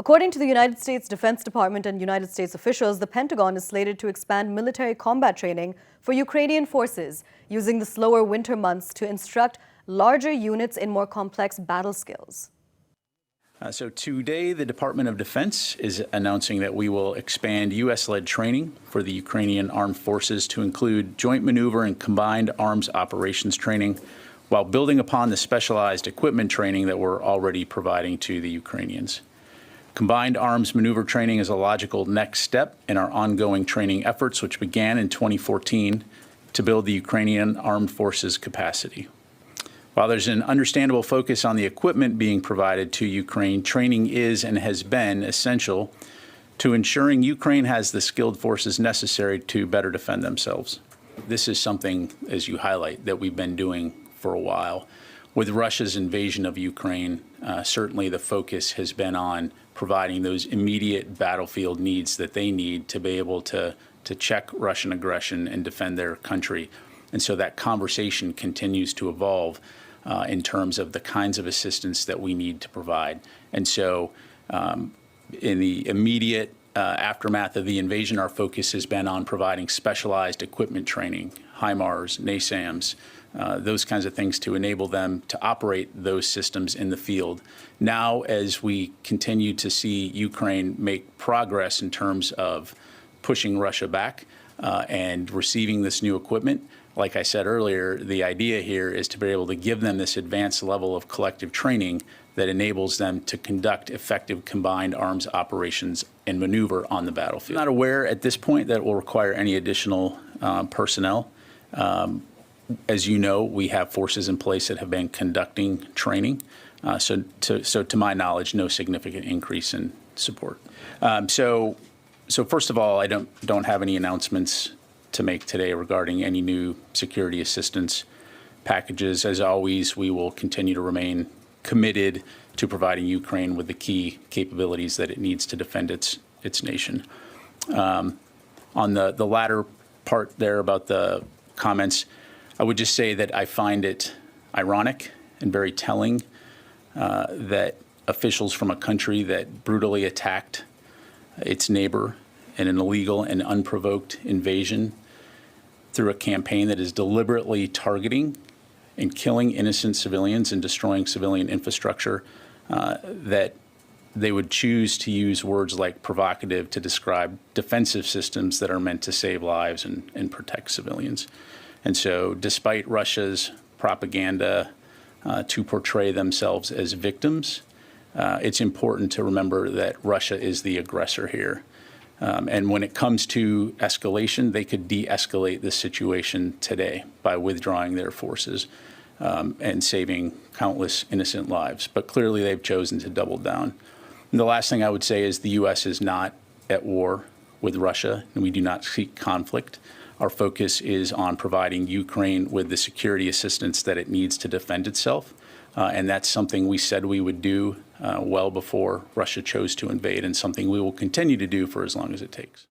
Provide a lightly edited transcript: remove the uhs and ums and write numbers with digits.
According to the United States Defense Department and United States officials, the Pentagon is slated to expand military combat training for Ukrainian forces using the slower winter months to instruct larger units in more complex battle skills. So today, the Department of Defense is announcing that we will expand U.S.-led training for the Ukrainian armed forces to include joint maneuver and combined arms operations training, while building upon the specialized equipment training that we're already providing to the Ukrainians. Combined arms maneuver training is a logical next step in our ongoing training efforts, which began in 2014 to build the Ukrainian armed forces capacity. While there's an understandable focus on the equipment being provided to Ukraine, training is and has been essential to ensuring Ukraine has the skilled forces necessary to better defend themselves. This is something, as you highlight, that we've been doing for a while. With Russia's invasion of Ukraine, certainly the focus has been on providing those immediate battlefield needs that they need to be able to check Russian aggression and defend their country. And so that conversation continues to evolve in terms of the kinds of assistance that we need to provide. And so in the immediate aftermath of the invasion, our focus has been on providing specialized equipment training, HIMARS, NASAMS, those kinds of things to enable them to operate those systems in the field. Now, as we continue to see Ukraine make progress in terms of pushing Russia back and receiving this new equipment, like I said earlier, the idea here is to be able to give them this advanced level of collective training that enables them to conduct effective combined arms operations and maneuver on the battlefield. I'm not aware at this point that it will require any additional personnel. As you know, we have forces in place that have been conducting training. So to my knowledge, no significant increase in support. So first of all, I don't have any announcements to make today regarding any new security assistance packages. As always, we will continue to remain committed to providing Ukraine with the key capabilities that it needs to defend its nation. On the latter part there about the comments, I would just say that I find it ironic and very telling that officials from a country that brutally attacked its neighbor in an illegal and unprovoked invasion through a campaign that is deliberately targeting and killing innocent civilians and destroying civilian infrastructure, that they would choose to use words like provocative to describe defensive systems that are meant to save lives and protect civilians. And so despite Russia's propaganda to portray themselves as victims, it's important to remember that Russia is the aggressor here. And when it comes to escalation, they could de-escalate this situation today by withdrawing their forces and saving countless innocent lives. But clearly they've chosen to double down. And the last thing I would say is the U.S. is not at war with Russia, and we do not seek conflict. Our focus is on providing Ukraine with the security assistance that it needs to defend itself. And that's something we said we would do well before Russia chose to invade, and something we will continue to do for as long as it takes.